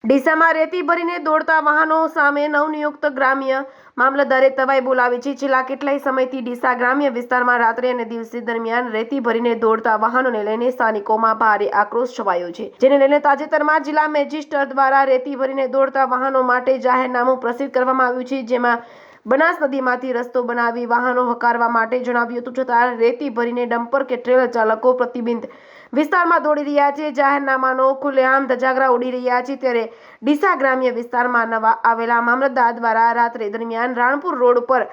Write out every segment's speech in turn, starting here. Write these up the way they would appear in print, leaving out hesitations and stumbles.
ડીસામાં રેતી ભરીને દોડતા વાહનો સામે નવનિયુક્ત ગ્રામ્ય મામલતદારે તવાઈ બોલાવી છે। છેલ્લા કેટલાય સમયથી ડીસા ગ્રામ્ય વિસ્તારમાં રાત્રે અને દિવસે દરમિયાન રેતી ભરીને દોડતા વાહનોને લઈને સ્થાનિકોમાં ભારે આક્રોશ છવાયો છે, જેને લઈને તાજેતરમાં જિલ્લા મેજિસ્ટ્રેટ દ્વારા રેતી ભરીને દોડતા વાહનો માટે જાહેરનામું પ્રસિદ્ધ કરવામાં આવ્યું છે, જેમાં બનાસ નદીમાંથી રસ્તો બનાવી વાહનો હકારવા માટે જણાવ્યું હતું, છતાં રેતી ભરીને ડમ્પર કે ટ્રેલર ચાલકો પ્રતિબંધિત વિસ્તારમાં દોડી રહ્યા છે। જાહેરનામાનો ખુલ્લેઆમ ધજાગરા ઉડી રહ્યા છે, ત્યારે ડીસા ગ્રામ્ય વિસ્તારમાં નવા આવેલા મામલતદાર દ્વારા રાત્રે દરમિયાન રાણપુર રોડ પર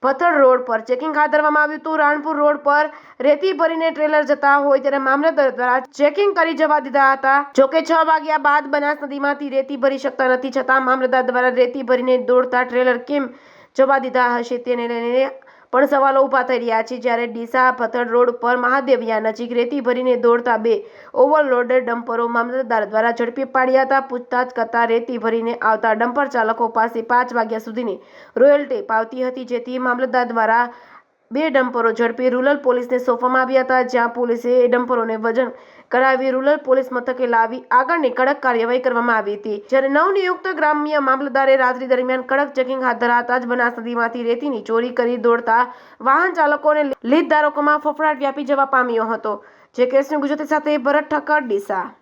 પથ્થર રોડ પર ચેકિંગ હાથ ધરવામાં આવ્યું હતું। રાણપુર રોડ પર રેતી ભરીને ટ્રેલર જતા હોય ત્યારે મામલતદાર દ્વારા ચેકિંગ કરી જવા દીધા હતા। જોકે 6 વાગ્યા બાદ બનાસ નદીમાંથી રેતી ભરી શકતા નથી, છતાં મામલતદાર દ્વારા રેતી ભરીને દોડતા ટ્રેલર કેમ જવા દીધા હશે તેને લઈને પણ સવાલો ઊભા થઈ રહ્યા છે। જ્યારે ડીસા પથ્થર રોડ પર મહાદેવિયા નજીક રેતી ભરીને દોડતા 2 ઓવરલોડેડ ડમ્પરો મામલતદાર દ્વારા ઝડપી પાડ્યા હતા। પૂછતાછ કરતા રેતી ભરીને આવતા ડમ્પર ચાલકો પાસે 5 વાગ્યા સુધીની રોયલ્ટી પાવતી હતી, જેથી મામલતદાર દ્વારા 2 ડમ્પરો ઝડપી રૂરલ પોલીસને સોંપવામાં આવ્યા હતા, જ્યાં પોલીસે એ ડમ્પરોને વજન કરાવી રૂરલ પોલીસ મથકે લાવી આગળની કડક કાર્યવાહી કરવામાં આવી હતી। જ્યારે નવનિયુક્ત ગ્રામ્ય મામલતદારે રાત્રિ દરમિયાન કડક ચેકિંગ હાથ ધરાતા જ બનાસ નદીમાંથી રેતીની ચોરી કરી દોડતા વાહન ચાલકો અને લીડ ધારકોમાં ફફડાટ વ્યાપી જવા પામ્યો હતો। જે કેસની ગુજરાતી સાથે ભરત ઠક્કર, ડીસા।